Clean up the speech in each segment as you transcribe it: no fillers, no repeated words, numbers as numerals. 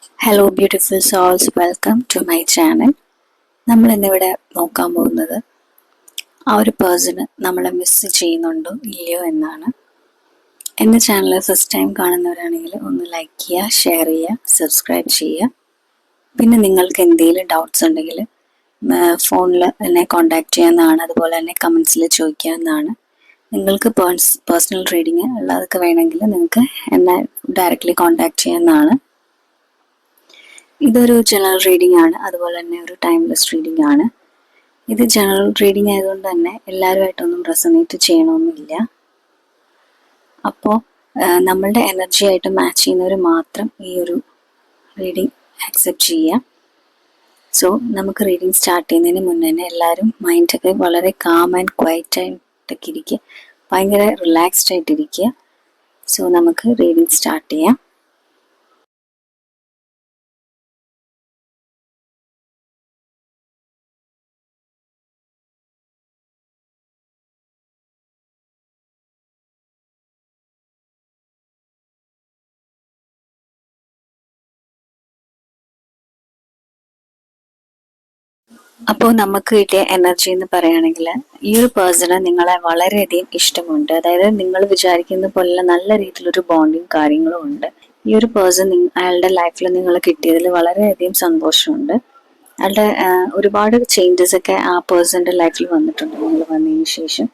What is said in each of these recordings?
Hello beautiful souls, welcome to my channel. നമ്മൾ ഇന്നിവിടെ നോക്കാൻ പോകുന്നത് ആ ഒരു പേഴ്സണ് നമ്മളെ മിസ് ചെയ്യുന്നുണ്ടോ ഇല്ലയോ എന്നാണ്. എൻ്റെ ചാനൽ ഫസ്റ്റ് ടൈം കാണുന്നവരാണെങ്കിൽ ഒന്ന് ലൈക്ക് ചെയ്യുക, ഷെയർ ചെയ്യുക, സബ്സ്ക്രൈബ് ചെയ്യുക. പിന്നെ നിങ്ങൾക്ക് എന്തെങ്കിലും ഡൗട്ട്സ് ഉണ്ടെങ്കിൽ ഫോണിൽ എന്നെ കോൺടാക്റ്റ് ചെയ്യാവുന്നതാണ്. അതുപോലെ തന്നെ കമൻസിൽ ചോദിക്കാവുന്നതാണ്. നിങ്ങൾക്ക് പേഴ്സണൽ റീഡിങ് ഉള്ളതൊക്കെ വേണമെങ്കിൽ നിങ്ങൾക്ക് എന്നെ ഡയറക്റ്റ്ലി കോൺടാക്റ്റ് ചെയ്യാവുന്നതാണ്. ഇതൊരു ജനറൽ റീഡിംഗ് ആണ്, അതുപോലെ തന്നെ ഒരു ടൈംലെസ് റീഡിംഗ് ആണ്. ഇത് ജനറൽ റീഡിംഗ് ആയതുകൊണ്ട് തന്നെ എല്ലാവരുമായിട്ടൊന്നും റെസൊനേറ്റ് ചെയ്യണമെന്നില്ല. അപ്പോൾ നമ്മളുടെ എനർജി ആയിട്ട് മാച്ച് ചെയ്യുന്നവർ മാത്രം ഈ ഒരു റീഡിംഗ് ആക്സെപ്റ്റ് ചെയ്യുക. സോ നമുക്ക് റീഡിംഗ് സ്റ്റാർട്ട് ചെയ്യുന്നതിന് മുന്നേ തന്നെ എല്ലാവരും മൈൻഡൊക്കെ വളരെ കാം ആൻഡ് ക്വയറ്റ് ആയിട്ടൊക്കെ ഇരിക്കുക, ഭയങ്കര റിലാക്സ്ഡ് ആയിട്ടിരിക്കുക. സോ നമുക്ക് റീഡിംഗ് സ്റ്റാർട്ട് ചെയ്യാം. അപ്പോൾ നമുക്ക് കിട്ടിയ എനർജി എന്ന് പറയുകയാണെങ്കിൽ, ഈ ഒരു പേഴ്സണ് നിങ്ങളെ വളരെയധികം ഇഷ്ടമുണ്ട്. അതായത് നിങ്ങൾ വിചാരിക്കുന്ന പോലെ നല്ല രീതിയിലൊരു ബോണ്ടിങ് കാര്യങ്ങളും ഉണ്ട്. ഈ ഒരു പേഴ്സൺ അയാളുടെ ലൈഫിൽ നിങ്ങൾ കിട്ടിയതിൽ വളരെയധികം സന്തോഷമുണ്ട്. അയാളുടെ ഒരുപാട് ചേഞ്ചസ് ഒക്കെ ആ പേഴ്സന്റെ ലൈഫിൽ വന്നിട്ടുണ്ട് നിങ്ങൾ വന്നതിന് ശേഷം.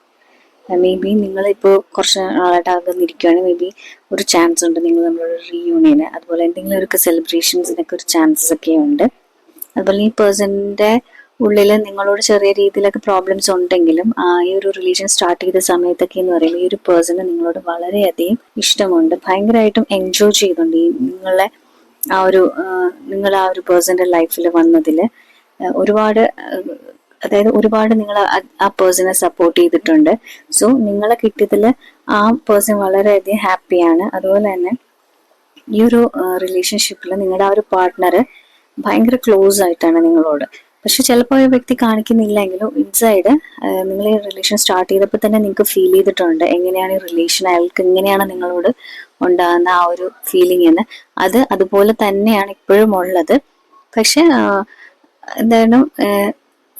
മേ ബി നിങ്ങളിപ്പോൾ കുറച്ച് നാളായിട്ട് അകന്നിരിക്കുകയാണെങ്കിൽ മേ ബി ഒരു ചാൻസ് ഉണ്ട് നിങ്ങൾ നമ്മളൊരു റീയൂണിയന്, അതുപോലെ എന്തെങ്കിലും ഒരു സെലിബ്രേഷൻസിനൊക്കെ ഒരു ചാൻസസ് ഒക്കെ ഉണ്ട്. അതുപോലെ ഈ പേഴ്സണിന്റെ ഉള്ളിൽ നിങ്ങളോട് ചെറിയ രീതിയിലൊക്കെ പ്രോബ്ലംസ് ഉണ്ടെങ്കിലും ഈ ഒരു റിലേഷൻ സ്റ്റാർട്ട് ചെയ്ത സമയത്തൊക്കെ എന്ന് പറയുമ്പോൾ ഈ ഒരു പേഴ്സണ് നിങ്ങളോട് വളരെയധികം ഇഷ്ടമുണ്ട്, ഭയങ്കരമായിട്ടും എൻജോയ് ചെയ്യുന്നുണ്ട് ഈ നിങ്ങൾ ആ ഒരു പേഴ്സന്റെ ലൈഫിൽ വന്നതിൽ. ഒരുപാട് അതായത് ഒരുപാട് നിങ്ങൾ ആ പേഴ്സണെ സപ്പോർട്ട് ചെയ്തിട്ടുണ്ട്. സോ നിങ്ങളെ കിട്ടിയതിൽ ആ പേഴ്സൺ വളരെയധികം ഹാപ്പിയാണ്. അതുപോലെ തന്നെ ഈ ഒരു റിലേഷൻഷിപ്പിൽ നിങ്ങളുടെ ആ ഒരു പാർട്ട്ണർ ഭയങ്കര ക്ലോസ് ആയിട്ടാണ് നിങ്ങളോട്. പക്ഷെ ചിലപ്പോൾ ആ വ്യക്തി കാണിക്കുന്നില്ലെങ്കിലും ഇൻസൈഡ് നിങ്ങൾ ഈ റിലേഷൻ സ്റ്റാർട്ട് ചെയ്തപ്പോൾ തന്നെ നിങ്ങൾക്ക് ഫീൽ ചെയ്തിട്ടുണ്ട് എങ്ങനെയാണ് ഈ റിലേഷൻ, അയാൾക്ക് എങ്ങനെയാണ് നിങ്ങളോട് ഉണ്ടാകുന്ന ആ ഒരു ഫീലിംഗ് എന്ന്. അതുപോലെ തന്നെയാണ് ഇപ്പോഴും ഉള്ളത്. പക്ഷെ എന്താണ്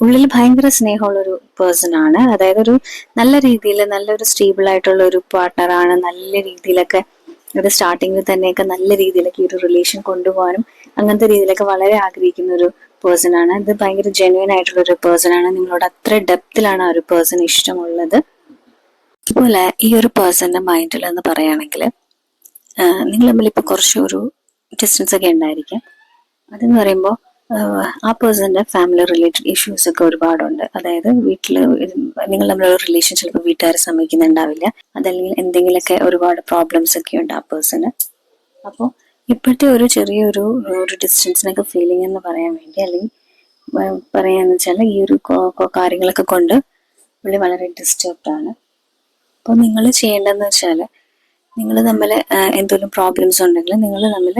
ഉള്ളിൽ ഭയങ്കര സ്നേഹമുള്ളൊരു പേഴ്സൺ ആണ്. അതായത് ഒരു നല്ല രീതിയിൽ നല്ലൊരു സ്റ്റേബിൾ ആയിട്ടുള്ള ഒരു പാർട്ട്ണറാണ്. നല്ല രീതിയിലൊക്കെ ഇത് സ്റ്റാർട്ടിങ്ങിൽ തന്നെയൊക്കെ നല്ല രീതിയിലൊക്കെ ഈ ഒരു റിലേഷൻ കൊണ്ടുപോകാനും അങ്ങനത്തെ രീതിയിലൊക്കെ വളരെ ആഗ്രഹിക്കുന്ന ഒരു പേഴ്സൺ ആണ്. ഇത് ഭയങ്കര ജെന്യുവൻ ആയിട്ടുള്ള ഒരു പേഴ്സൺ ആണ്. നിങ്ങളോട് അത്ര ഡെപ്തിലാണ് ആ ഒരു പേഴ്സൺ ഇഷ്ടമുള്ളത്. അതുപോലെ ഈ ഒരു പേഴ്സന്റെ മൈൻഡിൽ എന്ന് പറയുകയാണെങ്കിൽ നിങ്ങൾ തമ്മിലിപ്പോൾ കുറച്ചൊരു ഡിസ്റ്റൻസ് ഒക്കെ ഉണ്ടായിരിക്കാം. അതെന്ന് പറയുമ്പോൾ ആ പേഴ്സന്റെ ഫാമിലി റിലേറ്റഡ് ഇഷ്യൂസ് ഒക്കെ ഒരുപാടുണ്ട്. അതായത് വീട്ടിൽ നിങ്ങൾ തമ്മിലുള്ള റിലേഷൻ ചിലപ്പോൾ വീട്ടുകാർ സമ്മതിക്കുന്നുണ്ടാവില്ല, അതല്ലെങ്കിൽ എന്തെങ്കിലുമൊക്കെ ഒരുപാട് പ്രോബ്ലംസ് ഒക്കെ ഉണ്ട് ആ പേഴ്സണ്. അപ്പോൾ ഇപ്പോഴത്തെ ഒരു ചെറിയൊരു ഡിസ്റ്റൻസിനൊക്കെ ഫീലിംഗ് എന്ന് പറയാൻ വേണ്ടി, അല്ലെങ്കിൽ പറയാന്ന് വെച്ചാൽ ഈ ഒരു കാര്യങ്ങളൊക്കെ കൊണ്ട് പുള്ളി വളരെ ഡിസ്റ്റർബ്ഡ് ആണ്. അപ്പോൾ നിങ്ങൾ ചെയ്യേണ്ടതെന്ന് വെച്ചാൽ നിങ്ങൾ തമ്മിൽ എന്തെങ്കിലും പ്രോബ്ലംസ് ഉണ്ടെങ്കിൽ നിങ്ങൾ തമ്മിൽ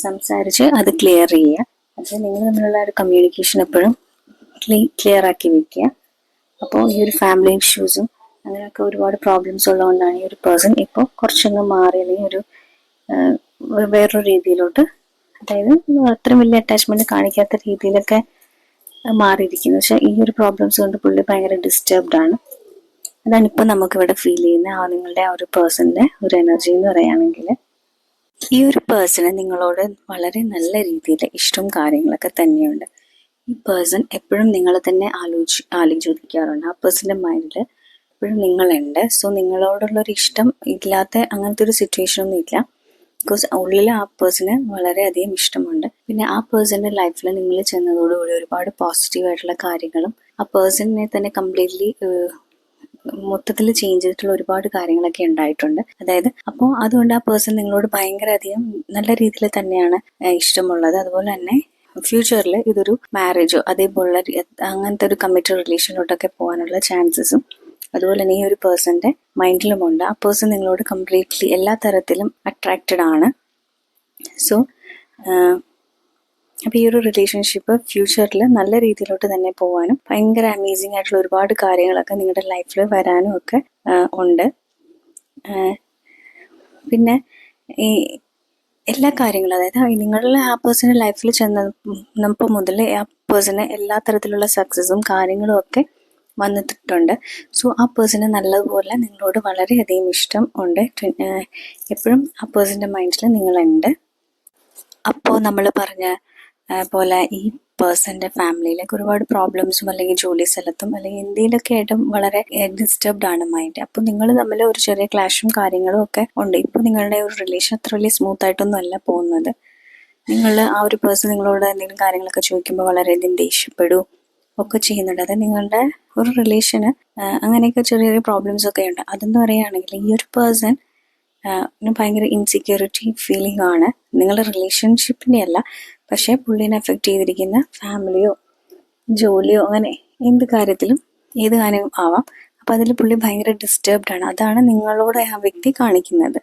സംസാരിച്ച് അത് ക്ലിയർ ചെയ്യുക. പക്ഷേ നിങ്ങൾ തമ്മിലുള്ള ഒരു കമ്മ്യൂണിക്കേഷൻ എപ്പോഴും ക്ലിയർ ആക്കി വെക്കുക. അപ്പോൾ ഈ ഒരു ഫാമിലി ഇഷ്യൂസും അങ്ങനെയൊക്കെ ഒരുപാട് പ്രോബ്ലംസ് ഉള്ളതുകൊണ്ടാണ് ഈ ഒരു പേഴ്സൺ ഇപ്പോൾ കുറച്ചൊന്ന് മാറി, അല്ലെങ്കിൽ ഒരു വേറൊരു രീതിയിലോട്ട്, അതായത് അത്രയും വലിയ അറ്റാച്ച്മെന്റ് കാണിക്കാത്ത രീതിയിലൊക്കെ മാറിയിരിക്കുന്നു. പക്ഷെ ഈ ഒരു പ്രോബ്ലംസ് കൊണ്ട് പുള്ളി ഭയങ്കര ഡിസ്റ്റർബ്ഡ് ആണ്. അതാണ് ഇപ്പൊ നമുക്കിവിടെ ഫീൽ ചെയ്യുന്ന നിങ്ങളുടെ ആ ഒരു പേഴ്സണിന്റെ ഒരു എനർജി എന്ന് പറയുകയാണെങ്കിൽ. ഈ ഒരു പേഴ്സണ് നിങ്ങളോട് വളരെ നല്ല രീതിയിൽ ഇഷ്ടവും കാര്യങ്ങളൊക്കെ തന്നെയുണ്ട്. ഈ പേഴ്സൺ എപ്പോഴും നിങ്ങളെ തന്നെ ആലോചിക്കാറുണ്ട്. ആ പേഴ്സന്റെ മൈൻഡിൽ എപ്പോഴും നിങ്ങളുണ്ട്. സോ നിങ്ങളോടുള്ള ഒരു ഇഷ്ടം ഇല്ലാത്ത അങ്ങനത്തെ ഒരു സിറ്റുവേഷൻ ഒന്നും ഇല്ല. ബിക്കോസ് ഉള്ളിൽ ആ പേഴ്സണ് വളരെയധികം ഇഷ്ടമുണ്ട്. പിന്നെ ആ പേഴ്സന്റെ ലൈഫിൽ നിങ്ങൾ ചെന്നതോടുകൂടി ഒരുപാട് പോസിറ്റീവ് ആയിട്ടുള്ള കാര്യങ്ങളും ആ പേഴ്സണിനെ തന്നെ കംപ്ലീറ്റ്ലി മൊത്തത്തിൽ ചേഞ്ച് ചെയ്തിട്ടുള്ള ഒരുപാട് കാര്യങ്ങളൊക്കെ ഉണ്ടായിട്ടുണ്ട്. അതായത് അപ്പോൾ അതുകൊണ്ട് ആ പേഴ്സൺ നിങ്ങളോട് ഭയങ്കര അധികം നല്ല രീതിയിൽ തന്നെയാണ് ഇഷ്ടമുള്ളത്. അതുപോലെ തന്നെ ഫ്യൂച്ചറിൽ ഇതൊരു മാരേജോ അതേപോലുള്ള അങ്ങനത്തെ ഒരു കമ്മിറ്റഡ് റിലേഷനിലോട്ടൊക്കെ പോകാനുള്ള ചാൻസസും അതുപോലെ തന്നെ ഈ ഒരു പേഴ്സന്റെ മൈൻഡിലുമുണ്ട്. ആ പേഴ്സൺ നിങ്ങളോട് കംപ്ലീറ്റ്ലി എല്ലാ തരത്തിലും അട്രാക്റ്റഡ് ആണ്. സോ അപ്പോൾ ഈ ഒരു റിലേഷൻഷിപ്പ് ഫ്യൂച്ചറിൽ നല്ല രീതിയിലോട്ട് തന്നെ പോകാനും ഭയങ്കര അമേസിങ് ആയിട്ടുള്ള ഒരുപാട് കാര്യങ്ങളൊക്കെ നിങ്ങളുടെ ലൈഫിൽ വരാനും ഒക്കെ ഉണ്ട്. പിന്നെ ഈ എല്ലാ കാര്യങ്ങളും, അതായത് നിങ്ങളുടെ ആ പേഴ്സണൽ ലൈഫിൽ ചെന്നപ്പോൾ മുതൽ ആ പേഴ്സണ് എല്ലാ തരത്തിലുള്ള സക്സസ്സും കാര്യങ്ങളും ഒക്കെ വന്നിട്ടുണ്ട്. സോ ആ പേഴ്സണ് നല്ലതുപോലെ നിങ്ങളോട് വളരെയധികം ഇഷ്ടം ഉണ്ട്. എപ്പോഴും ആ പേഴ്സൻ്റെ മൈൻഡിൽ നിങ്ങളുണ്ട്. അപ്പോൾ നമ്മൾ പറഞ്ഞ പോലെ ഈ പേഴ്സൻ്റെ ഫാമിലിയിലേക്ക് ഒരുപാട് പ്രോബ്ലംസും അല്ലെങ്കിൽ ജോലി സ്ഥലത്തും അല്ലെങ്കിൽ എന്തെങ്കിലുമൊക്കെ ആയിട്ടും വളരെ ഡിസ്റ്റർബ്ഡ് ആണ് മൈൻഡ്. അപ്പോൾ നിങ്ങൾ തമ്മിൽ ഒരു ചെറിയ ക്ലാഷും കാര്യങ്ങളും ഒക്കെ ഉണ്ട്. ഇപ്പോൾ നിങ്ങളുടെ ഒരു റിലേഷൻ അത്ര വലിയ സ്മൂത്ത് ആയിട്ടൊന്നും അല്ല പോകുന്നത്. നിങ്ങൾ ആ ഒരു പേഴ്സൺ നിങ്ങളോട് എന്തെങ്കിലും കാര്യങ്ങളൊക്കെ ചോദിക്കുമ്പോൾ വളരെയധികം ദേഷ്യപ്പെടും ഒക്കെ ചെയ്യുന്നുണ്ട്. അത് നിങ്ങളുടെ ഒരു റിലേഷന് അങ്ങനെയൊക്കെ ചെറിയ ചെറിയ പ്രോബ്ലംസ് ഒക്കെ ഉണ്ട്. അതെന്ന് പറയുകയാണെങ്കിൽ ഈ ഒരു പേഴ്സൺ ഭയങ്കര ഇൻസെക്യൂരിറ്റി ഫീലിംഗ് ആണ്. നിങ്ങളുടെ റിലേഷൻഷിപ്പിനെ അല്ല, പക്ഷേ പുള്ളിനെ എഫക്റ്റ് ചെയ്തിരിക്കുന്ന ഫാമിലിയോ ജോലിയോ അങ്ങനെ എന്ത് കാര്യത്തിലും ഏത് കാര്യവും ആവാം. അപ്പം അതിൽ പുള്ളി ഭയങ്കര ഡിസ്റ്റർബ്ഡ് ആണ്. അതാണ് നിങ്ങളോട് ആ വ്യക്തി കാണിക്കുന്നത്.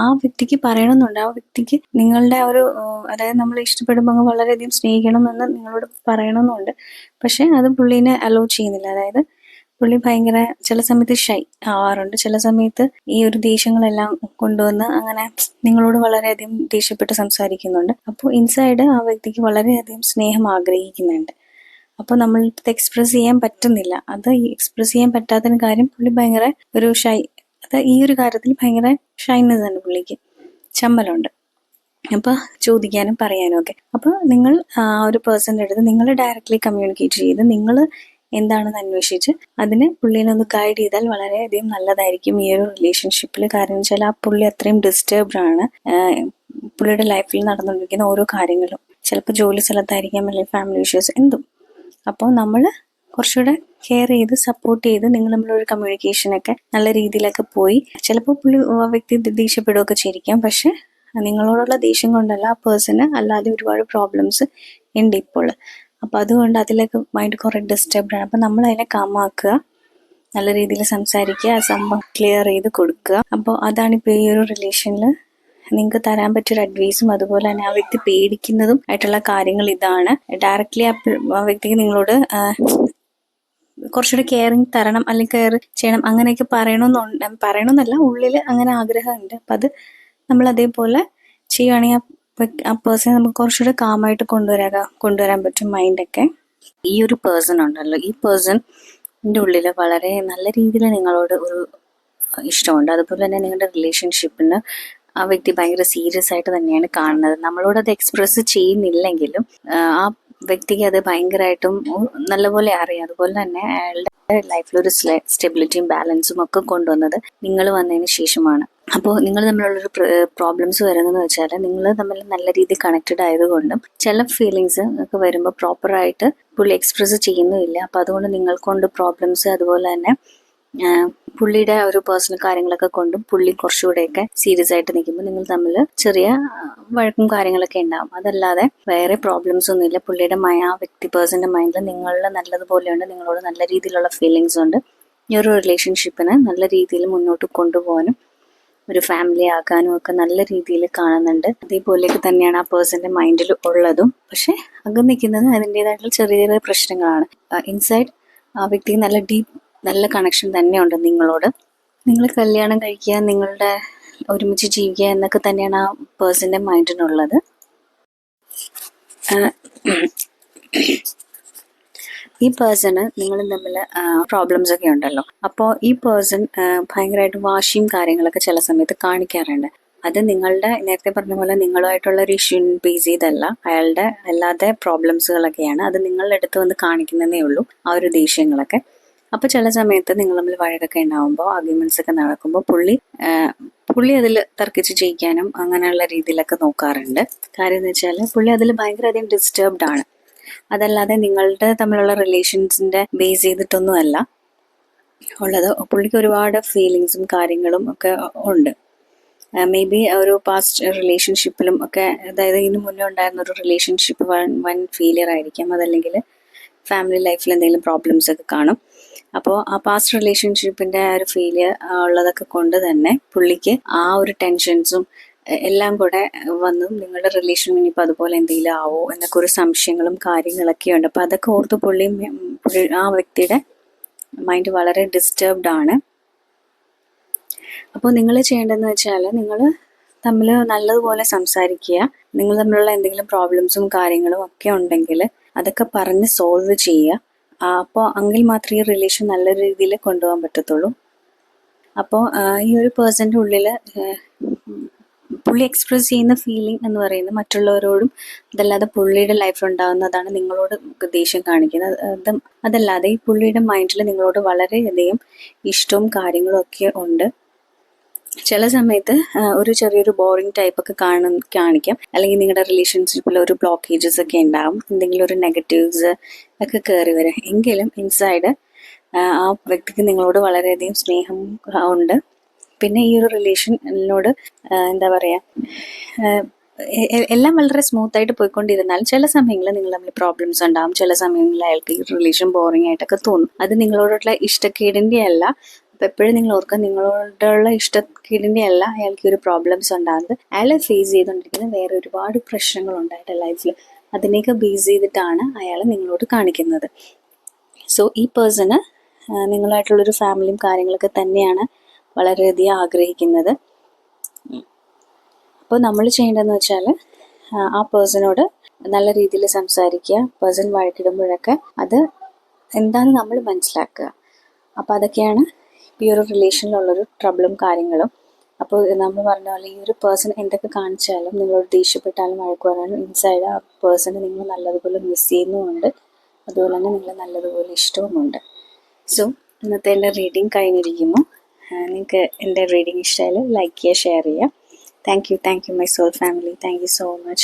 ആ വ്യക്തിക്ക് പറയണമെന്നുണ്ട്, ആ വ്യക്തിക്ക് നിങ്ങളുടെ ഒരു അതായത് നമ്മൾ ഇഷ്ടപ്പെടുമ്പോൾ അങ്ങ് വളരെയധികം സ്നേഹിക്കണമെന്ന് നിങ്ങളോട് പറയണമെന്നുണ്ട്. പക്ഷെ അത് പുള്ളീനെ അലോ ചെയ്യുന്നില്ല. അതായത് പുള്ളി ഭയങ്കര ചില സമയത്ത് ഷൈ ആവാറുണ്ട്. ചില സമയത്ത് ഈ ഒരു ദേഷ്യങ്ങളെല്ലാം കൊണ്ടുവന്ന് അങ്ങനെ നിങ്ങളോട് വളരെയധികം ദേഷ്യപ്പെട്ട് സംസാരിക്കുന്നുണ്ട്. അപ്പോൾ ഇൻസൈഡ് ആ വ്യക്തിക്ക് വളരെയധികം സ്നേഹം ആഗ്രഹിക്കുന്നുണ്ട്. അപ്പോൾ നമ്മൾക്ക് എക്സ്പ്രസ് ചെയ്യാൻ പറ്റുന്നില്ല. അത് എക്സ്പ്രസ് ചെയ്യാൻ പറ്റാത്തതിന് കാര്യം പുള്ളി ഭയങ്കര ഒരു ഷൈ, അത് ഈ ഒരു കാര്യത്തിൽ ഭയങ്കര ഷൈനെസ് ആണ് പുള്ളിക്ക്, ചമ്മലുണ്ട്. അപ്പോൾ ചോദിക്കാനും പറയാനും ഒക്കെ. അപ്പോൾ നിങ്ങൾ ആ ഒരു പേഴ്സൻ്റെ അടുത്ത് നിങ്ങൾ ഡയറക്റ്റ്ലി കമ്മ്യൂണിക്കേറ്റ് ചെയ്ത് നിങ്ങൾ എന്താണെന്ന് അന്വേഷിച്ച് അതിന് പുള്ളിനെ ഒന്ന് ഗൈഡ് ചെയ്താൽ വളരെയധികം നല്ലതായിരിക്കും ഈ ഒരു റിലേഷൻഷിപ്പിൽ. കാരണം വെച്ചാൽ ആ പുള്ളി അത്രയും ഡിസ്റ്റർബ്ഡ് ആണ്. പുള്ളിയുടെ ലൈഫിൽ നടന്നുകൊണ്ടിരിക്കുന്ന ഓരോ കാര്യങ്ങളും, ചിലപ്പോൾ ജോലി സ്ഥലത്തായിരിക്കാം അല്ലെങ്കിൽ ഫാമിലി ഇഷ്യൂസ് എന്തും. അപ്പോൾ നമ്മൾ കുറച്ചുകൂടെ കെയർ ചെയ്ത് സപ്പോർട്ട് ചെയ്ത് നിങ്ങൾ നമ്മളൊരു കമ്മ്യൂണിക്കേഷനൊക്കെ നല്ല രീതിയിലൊക്കെ പോയി, ചിലപ്പോൾ പുള്ളി ആ വ്യക്തി ദേഷ്യപ്പെടുകയൊക്കെ ചെയ്തിരിക്കാം. പക്ഷെ നിങ്ങളോടുള്ള ദേഷ്യം കൊണ്ടല്ല, ആ പേഴ്സണ് അല്ലാതെ ഒരുപാട് പ്രോബ്ലംസ് ഉണ്ട് ഇപ്പോൾ. അപ്പോൾ അതുകൊണ്ട് അതിലേക്ക് മൈൻഡ് കുറേ ഡിസ്റ്റർബ്ഡ് ആണ്. അപ്പം നമ്മൾ അതിനെ കാമാക്കുക, നല്ല രീതിയിൽ സംസാരിക്കുക, ആ സംഭവം ക്ലിയർ ചെയ്ത് കൊടുക്കുക. അപ്പോൾ അതാണിപ്പോൾ ഈ ഒരു റിലേഷനിൽ നിങ്ങൾക്ക് തരാൻ പറ്റിയൊരു അഡ്വൈസും അതുപോലെ തന്നെ ആ വ്യക്തി പേടിക്കുന്നതും ആയിട്ടുള്ള കാര്യങ്ങൾ ഇതാണ്. ഡയറക്റ്റ്ലി ആ വ്യക്തിക്ക് നിങ്ങളോട് കുറച്ചുകൂടി കെയറിങ് തരണം അല്ലെങ്കിൽ കെയർ ചെയ്യണം അങ്ങനെയൊക്കെ പറയണമെന്നല്ല, ഉള്ളിൽ അങ്ങനെ ആഗ്രഹമുണ്ട്. അപ്പം അത് നമ്മൾ അതേപോലെ ചെയ്യുകയാണെങ്കിൽ ആ പേഴ്സണെ നമുക്ക് കുറച്ചുകൂടെ കാമായിട്ട് കൊണ്ടുവരാൻ പറ്റും മൈൻഡൊക്കെ. ഈ ഒരു പേഴ്സൺ ഉണ്ടല്ലോ, ഈ പേഴ്സണിൻ്റെ ഉള്ളിൽ വളരെ നല്ല രീതിയിൽ നിങ്ങളോട് ഒരു ഇഷ്ടമുണ്ട്. അതുപോലെ തന്നെ നിങ്ങളുടെ റിലേഷൻഷിപ്പിന് ആ വ്യക്തി ഭയങ്കര സീരിയസ് ആയിട്ട് തന്നെയാണ് കാണുന്നത്. നമ്മളോട് അത് എക്സ്പ്രസ് ചെയ്യുന്നില്ലെങ്കിലും ആ വ്യക്തിക്ക് അത് ഭയങ്കരമായിട്ടും നല്ലപോലെ അറിയാം. അതുപോലെ തന്നെ അയാളുടെ ലൈഫിലൊരു സ്റ്റെബിലിറ്റിയും ബാലൻസും ഒക്കെ കൊണ്ടുവന്നത് നിങ്ങൾ വന്നതിന് ശേഷമാണ്. അപ്പോൾ നിങ്ങൾ തമ്മിലുള്ളൊരു പ്രോബ്ലംസ് വരുന്നതെന്ന് വെച്ചാൽ നിങ്ങൾ തമ്മിൽ നല്ല രീതിയിൽ കണക്റ്റഡ് ആയതുകൊണ്ടും ചില ഫീലിങ്സ് ഒക്കെ വരുമ്പോൾ പ്രോപ്പറായിട്ട് പുള്ളി എക്സ്പ്രസ് ചെയ്യുന്നുമില്ല. അപ്പോൾ അതുകൊണ്ട് നിങ്ങൾക്കൊണ്ട് പ്രോബ്ലംസ്, അതുപോലെ തന്നെ പുള്ളിയുടെ ഒരു പേഴ്സണൽ കാര്യങ്ങളൊക്കെ കൊണ്ടും പുള്ളി കുറച്ചുകൂടെയൊക്കെ സീരിയസ് ആയിട്ട് നിൽക്കുമ്പോൾ നിങ്ങൾ തമ്മിൽ ചെറിയ വഴക്കും കാര്യങ്ങളൊക്കെ ഉണ്ടാവും. അതല്ലാതെ വേറെ പ്രോബ്ലംസ് ഒന്നുമില്ല. പുള്ളിയുടെ ആ വ്യക്തി പേഴ്സൻ്റെ മൈൻഡിൽ നിങ്ങളിൽ നല്ലതുപോലെയുണ്ട്, നിങ്ങളോട് നല്ല രീതിയിലുള്ള ഫീലിങ്സ് ഉണ്ട്. ഈ ഒരു റിലേഷൻഷിപ്പിനെ നല്ല രീതിയിൽ മുന്നോട്ട് കൊണ്ടുപോകാനും ഒരു ഫാമിലി ആക്കാനും ഒക്കെ നല്ല രീതിയിൽ കാണുന്നുണ്ട്. അതേപോലെയൊക്കെ തന്നെയാണ് ആ പേഴ്സൻ്റെ മൈൻഡിൽ ഉള്ളതും. പക്ഷെ അകം നിൽക്കുന്നത് അതിൻ്റെതായിട്ടുള്ള ചെറിയ ചെറിയ പ്രശ്നങ്ങളാണ്. ഇൻസൈഡ് ആ വ്യക്തിക്ക് നല്ല കണക്ഷൻ തന്നെയുണ്ട് നിങ്ങളോട്. നിങ്ങൾ കല്യാണം കഴിക്കുക, നിങ്ങളുടെ ഒരുമിച്ച് ജീവിക്കുക എന്നൊക്കെ തന്നെയാണ് ആ പേഴ്സൻ്റെ മൈൻഡിനുള്ളത്. ഈ പേഴ്സണ് നിങ്ങളും തമ്മിൽ പ്രോബ്ലംസ് ഒക്കെ ഉണ്ടല്ലോ. അപ്പോൾ ഈ പേഴ്സൺ ഭയങ്കരമായിട്ട് വാശിയും കാര്യങ്ങളൊക്കെ ചില സമയത്ത് കാണിക്കാറുണ്ട്. അത് നിങ്ങളുടെ നേരത്തെ പറഞ്ഞ പോലെ നിങ്ങളുമായിട്ടുള്ള ഒരു ഇഷ്യൂ ബേസ് ചെയ്തല്ല, അയാളുടെ അല്ലാതെ പ്രോബ്ലംസുകളൊക്കെയാണ്. അത് നിങ്ങളുടെ അടുത്ത് വന്ന് കാണിക്കുന്നതേ ഉള്ളൂ ആ ഒരു ദേഷ്യങ്ങളൊക്കെ. അപ്പോൾ ചില സമയത്ത് നിങ്ങൾ തമ്മിൽ വഴക്കൊക്കെ ഉണ്ടാകുമ്പോൾ, ആർഗ്യുമെന്റ്സ് ഒക്കെ നടക്കുമ്പോൾ പുള്ളി അതിൽ തർക്കിച്ച് ജയിക്കാനും അങ്ങനെയുള്ള രീതിയിലൊക്കെ നോക്കാറുണ്ട്. കാര്യം എന്ന് വെച്ചാൽ പുള്ളി അതിൽ ഭയങ്കരധികം ഡിസ്റ്റർബ്ഡ് ആണ്. അതല്ലാതെ നിങ്ങളുടെ തമ്മിലുള്ള റിലേഷൻസിൻ്റെ ബേസ് ചെയ്തിട്ടൊന്നുമല്ല ഉള്ളത്. പുള്ളിക്ക് ഒരുപാട് ഫീലിങ്സും കാര്യങ്ങളും ഒക്കെ ഉണ്ട്. മേ ബി ഒരു പാസ്റ്റ് റിലേഷൻഷിപ്പിലും ഒക്കെ, അതായത് ഇതിന് മുന്നേ ഉണ്ടായിരുന്ന ഒരു റിലേഷൻഷിപ്പ് വൻ ഫെയിലിയർ ആയിരിക്കാം. അതല്ലെങ്കിൽ ഫാമിലി ലൈഫിൽ എന്തെങ്കിലും പ്രോബ്ലംസ് ഒക്കെ കാണും. അപ്പോൾ ആ പാസ്റ്റ് റിലേഷൻഷിപ്പിൻ്റെ ആ ഒരു ഫെയിലിയർ ഉള്ളതൊക്കെ കൊണ്ട് തന്നെ പുള്ളിക്ക് ആ ഒരു ടെൻഷൻസും എല്ലാം കൂടെ വന്നു നിങ്ങളുടെ റിലേഷൻ ഇനിയിപ്പോൾ അതുപോലെ എന്തെങ്കിലും ആവോ എന്നൊക്കെ ഒരു സംശയങ്ങളും കാര്യങ്ങളൊക്കെ ഉണ്ട്. അപ്പോൾ അതൊക്കെ ഓർത്ത് പുള്ളി ആ വ്യക്തിയുടെ മൈൻഡ് വളരെ ഡിസ്റ്റർബ്ഡ് ആണ്. അപ്പോൾ നിങ്ങൾ ചെയ്യേണ്ടതെന്ന് വെച്ചാൽ നിങ്ങൾ തമ്മിൽ നല്ലതുപോലെ സംസാരിക്കുക. നിങ്ങൾ തമ്മിലുള്ള എന്തെങ്കിലും പ്രോബ്ലംസും കാര്യങ്ങളും ഒക്കെ ഉണ്ടെങ്കിൽ അതൊക്കെ പറഞ്ഞ് സോൾവ് ചെയ്യുക. അപ്പോൾ എങ്കിൽ മാത്രമേ ഈ റിലേഷൻ നല്ല രീതിയിൽ കൊണ്ടുപോകാൻ പറ്റത്തുള്ളൂ. അപ്പോൾ ഈ ഒരു പേഴ്സൻ്റെ ഉള്ളിൽ പുള്ളി എക്സ്പ്രസ് ചെയ്യുന്ന ഫീലിംഗ് എന്ന് പറയുന്നത് മറ്റുള്ളവരോടും അതല്ലാതെ പുള്ളിയുടെ ലൈഫിൽ ഉണ്ടാകുന്നതാണ് നിങ്ങളോട് ദേഷ്യം കാണിക്കുന്നത്. അതല്ലാതെ ഈ പുള്ളിയുടെ മൈൻഡിൽ നിങ്ങളോട് വളരെയധികം ഇഷ്ടവും കാര്യങ്ങളും ഒക്കെ ഉണ്ട്. ചില സമയത്ത് ഒരു ചെറിയൊരു ബോറിംഗ് ടൈപ്പ് ഒക്കെ കാണിക്കാം, അല്ലെങ്കിൽ നിങ്ങളുടെ റിലേഷൻഷിപ്പിൽ ഒരു ബ്ലോക്കേജസ് ഒക്കെ ഉണ്ടാകും, എന്തെങ്കിലും ഒരു നെഗറ്റീവ്സ് ഒക്കെ കയറി വരും. എങ്കിലും ഇൻസൈഡ് ആ വ്യക്തിക്ക് നിങ്ങളോട് വളരെയധികം സ്നേഹം ഉണ്ട്. പിന്നെ ഈ ഒരു റിലേഷനോട് എന്താ പറയുക, എല്ലാം വളരെ സ്മൂത്തായിട്ട് പോയിക്കൊണ്ടിരുന്നാലും ചില സമയങ്ങളിൽ നിങ്ങൾ തമ്മിൽ പ്രോബ്ലംസ് ഉണ്ടാകും. ചില സമയങ്ങളിൽ അയാൾക്ക് ഈ റിലേഷൻ ബോറിംഗ് ആയിട്ടൊക്കെ തോന്നും. അത് നിങ്ങളോടുള്ള ഇഷ്ടക്കേടിൻ്റെ അല്ല. അപ്പം എപ്പോഴും നിങ്ങൾ ഓർക്കുക, നിങ്ങളോടുള്ള ഇഷ്ടക്കേടിൻ്റെ അല്ല അയാൾക്ക് ഒരു പ്രോബ്ലംസ് ഉണ്ടാകുന്നത്. അയാളെ ഫേസ് ചെയ്തുകൊണ്ടിരിക്കുന്ന വേറെ ഒരുപാട് പ്രശ്നങ്ങളുണ്ടായിട്ട് ലൈഫിൽ, അതിനെയൊക്കെ ബേസ് ചെയ്തിട്ടാണ് അയാൾ നിങ്ങളോട് കാണിക്കുന്നത്. സോ ഈ പേഴ്സണ് നിങ്ങളായിട്ടുള്ളൊരു ഫാമിലിയും കാര്യങ്ങളൊക്കെ തന്നെയാണ് വളരെയധികം ആഗ്രഹിക്കുന്നത്. അപ്പോൾ നമ്മൾ ചെയ്യേണ്ടതെന്ന് വെച്ചാൽ ആ പേഴ്സണോട് നല്ല രീതിയിൽ സംസാരിക്കുക. പേഴ്സൺ വഴക്കിടുമ്പോഴൊക്കെ അത് എന്താണെന്ന് നമ്മൾ മനസ്സിലാക്കുക. അപ്പോൾ അതൊക്കെയാണ് ഈ ഒരു റിലേഷനിലുള്ളൊരു ട്രബിളും കാര്യങ്ങളും. അപ്പോൾ നമ്മൾ പറഞ്ഞ പോലെ ഈ ഒരു പേഴ്സൺ എന്തൊക്കെ കാണിച്ചാലും, നിങ്ങളോട് ദേഷ്യപ്പെട്ടാലും വഴക്ക് പറയാനും ഇൻസൈഡ് ആ പേഴ്സണെ നിങ്ങൾ നല്ലതുപോലെ മിസ് ചെയ്യുന്നുമുണ്ട്. അതുപോലെ തന്നെ നിങ്ങൾ നല്ലതുപോലെ ഇഷ്ടവുമുണ്ട്. സോ ഇന്നത്തെ എൻ്റെ റീഡിങ് കഴിഞ്ഞിരിക്കുന്നു. നിങ്ങൾക്ക് എൻ്റെ റീഡിങ് ഇഷ്ടമായാൽ ലൈക്ക് ചെയ്യുക, ഷെയർ ചെയ്യുക. Thank you, my soul family. Thank you so much.